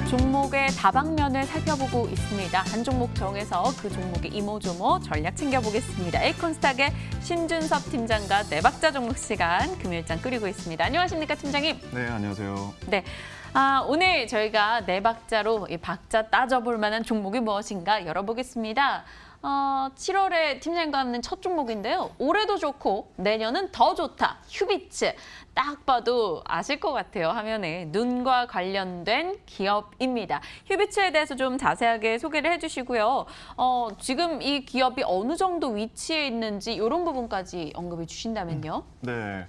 종목의 다방면을 살펴보고 있습니다. 한 종목 정해서 그 종목의 이모저모 전략 챙겨보겠습니다. 에이콘스탁의 신준섭 팀장과 네박자 종목 시간 금요일장 꾸리고 있습니다. 안녕하십니까, 팀장님? 네, 안녕하세요. 네. 오늘 저희가 네박자로 이 박자 따져볼 만한 종목이 무엇인가 열어보겠습니다. 7월에 팀장님과 하는 첫 종목인데요. 올해도 좋고 내년은 더 좋다. 휴비츠. 딱 봐도 아실 것 같아요. 화면에 눈과 관련된 기업입니다. 휴비츠에 대해서 좀 자세하게 소개를 해주시고요. 지금 이 기업이 어느 정도 위치에 있는지 이런 부분까지 언급해 주신다면요. 네.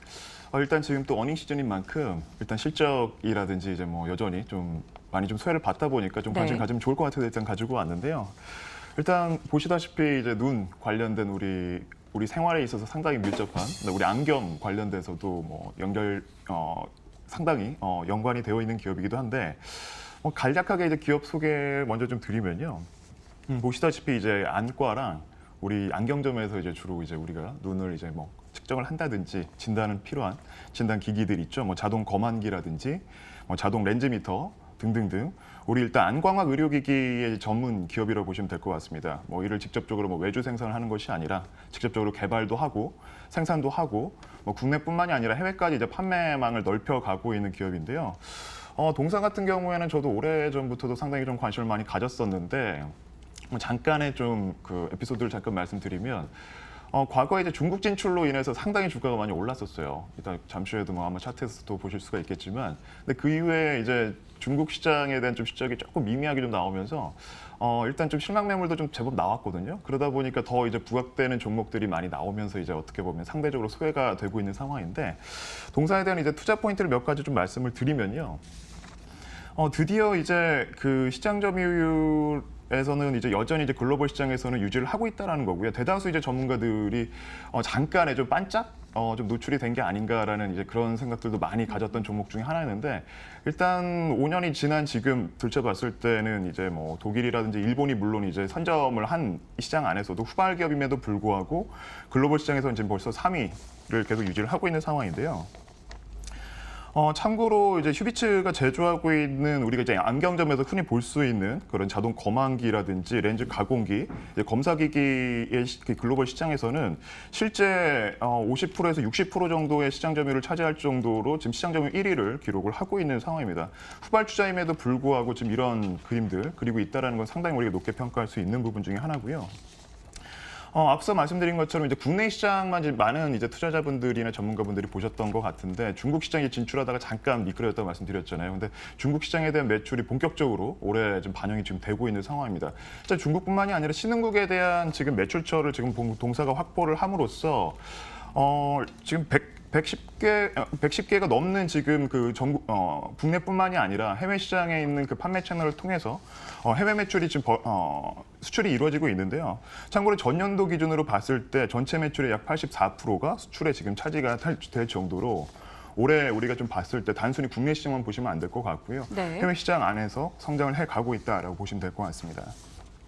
일단 지금 또 어닝 시즌인 만큼 일단 실적이라든지 이제 뭐 여전히 좀 많이 좀 수혜를 받다 보니까 좀 관심 가지면 좋을 것 같아서 일단 가지고 왔는데요. 일단 보시다시피 이제 눈 관련된 우리 생활에 있어서 상당히 밀접한 우리 안경 관련돼서도 뭐 상당히 연관이 되어 있는 기업이기도 한데 간략하게 이제 기업 소개 먼저 좀 드리면요. 보시다시피 이제 안과랑 우리 안경점에서 이제 주로 이제 우리가 눈을 이제 뭐 측정을 한다든지 진단은 필요한 진단 기기들 있죠. 뭐 자동 검안기라든지 뭐 자동 렌즈미터 등등등. 우리 일단 안광학 의료기기의 전문 기업이라고 보시면 될 것 같습니다. 뭐 이를 직접적으로 뭐 외주 생산을 하는 것이 아니라 직접적으로 개발도 하고 생산도 하고 뭐 국내뿐만이 아니라 해외까지 이제 판매망을 넓혀가고 있는 기업인데요. 동사 같은 경우에는 저도 오래전부터도 상당히 좀 관심을 많이 가졌었는데 잠깐의 좀 그 에피소드를 잠깐 말씀드리면 과거에 이제 중국 진출로 인해서 상당히 주가가 많이 올랐었어요. 일단 잠시 후에도 뭐 아마 차트에서도 보실 수가 있겠지만, 근데 그 이후에 이제 중국 시장에 대한 좀 실적이 조금 미미하게 좀 나오면서 일단 좀 실망 매물도 좀 제법 나왔거든요. 그러다 보니까 더 이제 부각되는 종목들이 많이 나오면서 이제 어떻게 보면 상대적으로 소외가 되고 있는 상황인데, 동사에 대한 이제 투자 포인트를 몇 가지 좀 말씀을 드리면요. 드디어 이제 그 시장 점유율 에서는 이제 여전히 이제 글로벌 시장에서는 유지를 하고 있다라는 거고요. 대다수 이제 전문가들이 잠깐에 좀 반짝 좀 노출이 된 게 아닌가라는 이제 그런 생각들도 많이 가졌던 종목 중에 하나였는데, 일단 5년이 지난 지금 들춰봤을 때는 이제 뭐 독일이라든지 일본이 물론 이제 선점을 한 시장 안에서도 후발 기업임에도 불구하고 글로벌 시장에서는 지금 벌써 3위를 계속 유지를 하고 있는 상황인데요. 참고로 이제 휴비츠가 제조하고 있는 우리가 이제 안경점에서 흔히 볼 수 있는 그런 자동 검안기라든지 렌즈 가공기, 검사기기의 글로벌 시장에서는 실제 50%에서 60% 정도의 시장 점유율을 차지할 정도로 지금 시장 점유율 1위를 기록을 하고 있는 상황입니다. 후발 투자임에도 불구하고 지금 이런 그림들 그리고 있다라는 건 상당히 우리가 높게 평가할 수 있는 부분 중에 하나고요. 앞서 말씀드린 것처럼 이제 국내 시장만 이제 많은 이제 투자자분들이나 전문가분들이 보셨던 것 같은데, 중국 시장에 진출하다가 잠깐 미끄러졌다고 말씀드렸잖아요. 근데 중국 시장에 대한 매출이 본격적으로 올해 좀 반영이 지금 되고 있는 상황입니다. 진짜 중국뿐만이 아니라 신흥국에 대한 지금 매출처를 지금 동사가 확보를 함으로써 지금 110개가 넘는 지금 그 전국 국내뿐만이 아니라 해외 시장에 있는 그 판매 채널을 통해서 해외 매출이 지금 수출이 이루어지고 있는데요. 참고로 전년도 기준으로 봤을 때 전체 매출의 약 84%가 수출에 지금 차지가 될 정도로 올해 우리가 좀 봤을 때 단순히 국내 시장만 보시면 안 될 것 같고요. 네. 해외 시장 안에서 성장을 해가고 있다라고 보시면 될 것 같습니다.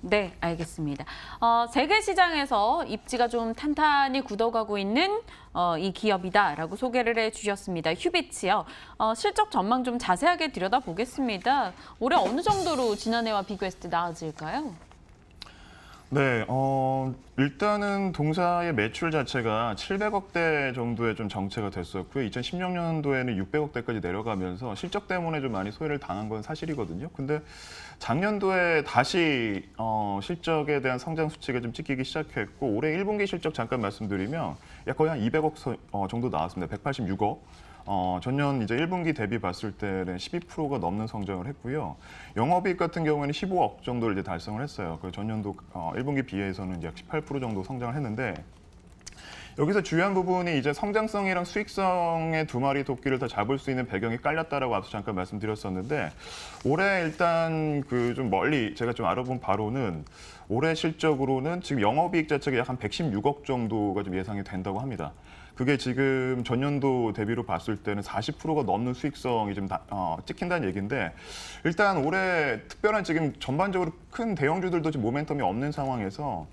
네, 알겠습니다. 세계 시장에서 입지가 좀 탄탄히 굳어가고 있는 이 기업이다라고 소개를 해주셨습니다. 휴비츠요. 실적 전망 좀 자세하게 들여다보겠습니다. 올해 어느 정도로 지난해와 비교했을 때 나아질까요? 네, 일단은 동사의 매출 자체가 700억대 정도의 좀 정체가 됐었고요. 2016년도에는 600억대까지 내려가면서 실적 때문에 좀 많이 소외를 당한 건 사실이거든요. 근데 작년도에 다시 실적에 대한 성장 수치가 좀 찍히기 시작했고, 올해 1분기 실적 잠깐 말씀드리면 약 거의 한 200억 정도 나왔습니다. 186억. 전년 이제 1분기 대비 봤을 때는 12%가 넘는 성장을 했고요. 영업이익 같은 경우에는 15억 정도를 이제 달성을 했어요. 그 전년도 1분기 비해서는 약 18% 정도 성장을 했는데, 여기서 중요한 부분이 이제 성장성이랑 수익성의 두 마리 토끼를 다 잡을 수 있는 배경이 깔렸다라고 앞서 잠깐 말씀드렸었는데, 올해 일단 그 좀 멀리 제가 좀 알아본 바로는 올해 실적으로는 지금 영업이익 자체가 약 한 116억 정도가 좀 예상이 된다고 합니다. 그게 지금 전년도 대비로 봤을 때는 40%가 넘는 수익성이 좀 찍힌다는 얘기인데 일단 올해 특별한 지금 전반적으로 큰 대형주들도 지금 모멘텀이 없는 상황에서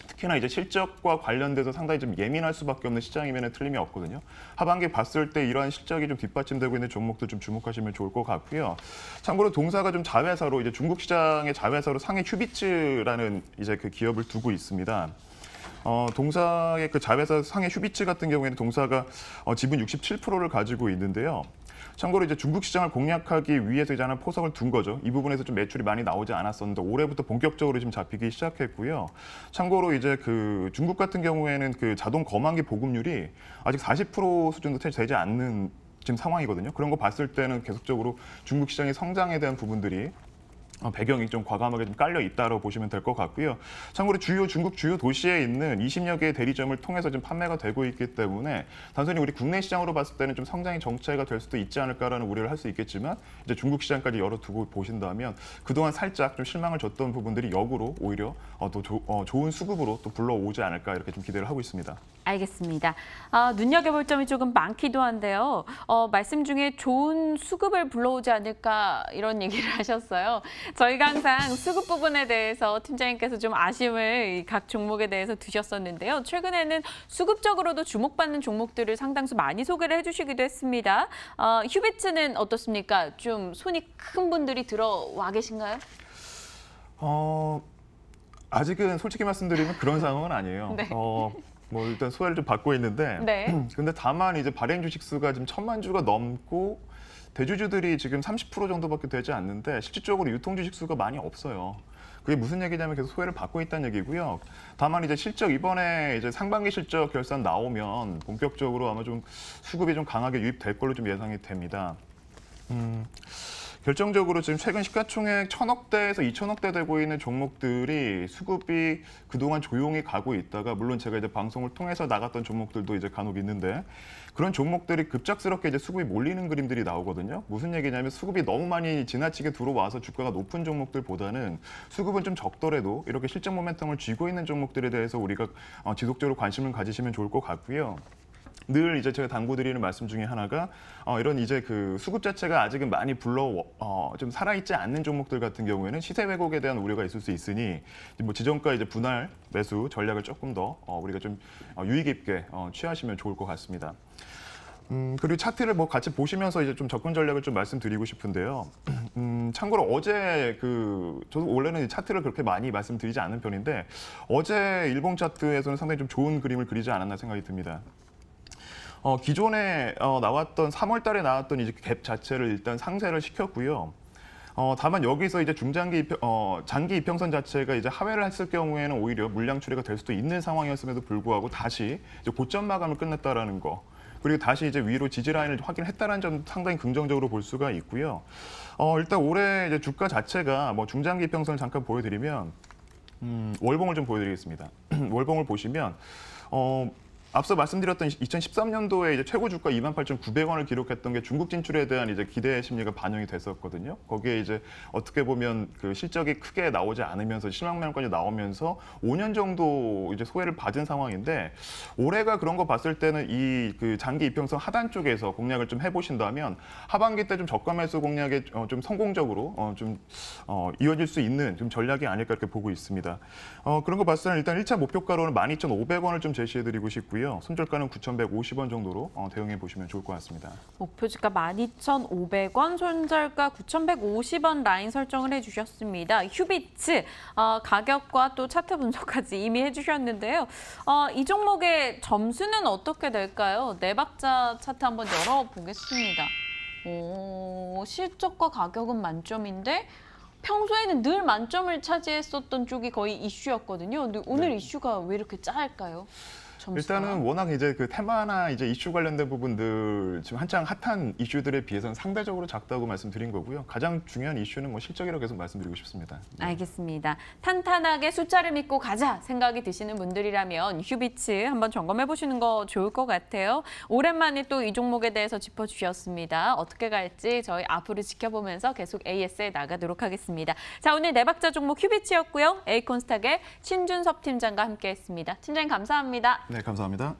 특히나 이제 실적과 관련돼서 상당히 좀 예민할 수밖에 없는 시장이면 틀림이 없거든요. 하반기 봤을 때 이러한 실적이 좀 뒷받침되고 있는 종목들 좀 주목하시면 좋을 것 같고요. 참고로 동사가 좀 자회사로 이제 중국 시장의 자회사로 상해 휴비츠라는 이제 그 기업을 두고 있습니다. 동사의 그 자회사 상해 휴비츠 같은 경우에는 동사가 지분 67%를 가지고 있는데요. 참고로 이제 중국 시장을 공략하기 위해서 이제 하나 포석을 둔 거죠. 이 부분에서 좀 매출이 많이 나오지 않았었는데 올해부터 본격적으로 지금 잡히기 시작했고요. 참고로 이제 그 중국 같은 경우에는 그 자동 검안기 보급률이 아직 40% 수준도 되지 않는 지금 상황이거든요. 그런 거 봤을 때는 계속적으로 중국 시장의 성장에 대한 부분들이 배경이 좀 과감하게 좀 깔려 있다고 보시면 될 것 같고요. 참고로 중국 주요 도시에 있는 20여 개의 대리점을 통해서 좀 판매가 되고 있기 때문에 단순히 우리 국내 시장으로 봤을 때는 좀 성장이 정체가 될 수도 있지 않을까라는 우려를 할 수 있겠지만 이제 중국 시장까지 열어두고 보신다면 그동안 살짝 좀 실망을 줬던 부분들이 역으로 오히려 또 좋은 수급으로 또 불러오지 않을까 이렇게 좀 기대를 하고 있습니다. 알겠습니다. 눈여겨볼 점이 조금 많기도 한데요. 말씀 중에 좋은 수급을 불러오지 않을까 이런 얘기를 하셨어요. 저희가 항상 수급 부분에 대해서 팀장님께서 좀 아쉬움을 각 종목에 대해서 두셨었는데요. 최근에는 수급적으로도 주목받는 종목들을 상당수 많이 소개를 해주시기도 했습니다. 휴비츠는 어떻습니까? 좀 손이 큰 분들이 들어와 계신가요? 아직은 솔직히 말씀드리면 그런 상황은 아니에요. 네. 뭐 일단 소외를 좀 받고 있는데 네. 근데 다만 이제 발행 주식 수가 지금 1,000만 주가 넘고 대주주들이 지금 30% 정도밖에 되지 않는데 실질적으로 유통 주식 수가 많이 없어요. 그게 무슨 얘기냐면 계속 소외를 받고 있다는 얘기고요. 다만 이제 실적 이번에 이제 상반기 실적 결산 나오면 본격적으로 아마 좀 수급이 좀 강하게 유입될 걸로 좀 예상이 됩니다. 결정적으로 지금 최근 시가총액 1,000억대에서 2,000억대 되고 있는 종목들이 수급이 그동안 조용히 가고 있다가 물론 제가 이제 방송을 통해서 나갔던 종목들도 이제 간혹 있는데 그런 종목들이 급작스럽게 이제 수급이 몰리는 그림들이 나오거든요. 무슨 얘기냐면 수급이 너무 많이 지나치게 들어와서 주가가 높은 종목들보다는 수급은 좀 적더라도 이렇게 실적 모멘텀을 쥐고 있는 종목들에 대해서 우리가 지속적으로 관심을 가지시면 좋을 것 같고요. 늘 이제 제가 당부드리는 말씀 중에 하나가 이런 이제 그 수급 자체가 아직은 많이 좀 살아있지 않는 종목들 같은 경우에는 시세 왜곡에 대한 우려가 있을 수 있으니 뭐 지정가 이제 분할 매수 전략을 조금 더 우리가 좀 유익 있게 취하시면 좋을 것 같습니다. 그리고 차트를 뭐 같이 보시면서 이제 좀 접근 전략을 좀 말씀드리고 싶은데요. 참고로 어제 저도 원래는 차트를 그렇게 많이 말씀드리지 않는 편인데 어제 일봉 차트에서는 상당히 좀 좋은 그림을 그리지 않았나 생각이 듭니다. 기존에 나왔던 3월 달에 나왔던 이제 갭 자체를 일단 상쇄를 시켰고요. 다만 여기서 이제 장기 이평선 자체가 이제 하회를 했을 경우에는 오히려 물량 추리가 될 수도 있는 상황이었음에도 불구하고 다시 이제 고점 마감을 끝냈다라는 거. 그리고 다시 이제 위로 지지 라인을 확인했다는 점 상당히 긍정적으로 볼 수가 있고요. 일단 올해 이제 주가 자체가 뭐 중장기 이평선을 잠깐 보여드리면 월봉을 좀 보여드리겠습니다. 월봉을 보시면 앞서 말씀드렸던 2013년도에 이제 최고 주가 28,900원을 기록했던 게 중국 진출에 대한 이제 기대 심리가 반영이 됐었거든요. 거기에 이제 어떻게 보면 그 실적이 크게 나오지 않으면서 실망면까지 나오면서 5년 정도 이제 소외를 받은 상황인데 올해가 그런 거 봤을 때는 이 그 장기 이평선 하단 쪽에서 공략을 좀 해보신다면 하반기 때 좀 저가 매수 공략에 좀 성공적으로 이어질 수 있는 좀 전략이 아닐까 이렇게 보고 있습니다. 그런 거 봤을 때는 일단 1차 목표가로는 12,500원을 좀 제시해드리고 싶고요. 손절가는 9,150원 정도로 대응해 보시면 좋을 것 같습니다. 목표 주가 12,500원, 손절가 9,150원 라인 설정을 해주셨습니다. 휴비츠 가격과 또 차트 분석까지 이미 해주셨는데요. 이 종목의 점수는 어떻게 될까요? 네 박자 차트 한번 열어보겠습니다. 실적과 가격은 만점인데 평소에는 늘 만점을 차지했었던 쪽이 거의 이슈였거든요. 근데 오늘 이슈가 왜 이렇게 짤까요? 점수가? 일단은 워낙 이제 그 테마나 이제 이슈 관련된 부분들 지금 한창 핫한 이슈들에 비해서는 상대적으로 작다고 말씀드린 거고요. 가장 중요한 이슈는 뭐 실적이라고 계속 말씀드리고 싶습니다. 네. 알겠습니다. 탄탄하게 숫자를 믿고 가자 생각이 드시는 분들이라면 휴비츠 한번 점검해 보시는 거 좋을 것 같아요. 오랜만에 또 이 종목에 대해서 짚어주셨습니다. 어떻게 갈지 저희 앞으로 지켜보면서 계속 AS에 나가도록 하겠습니다. 자, 오늘 네 박자 종목 휴비츠였고요. 에이콘스탁의 신준섭 팀장과 함께했습니다. 팀장님 감사합니다. 네, 감사합니다.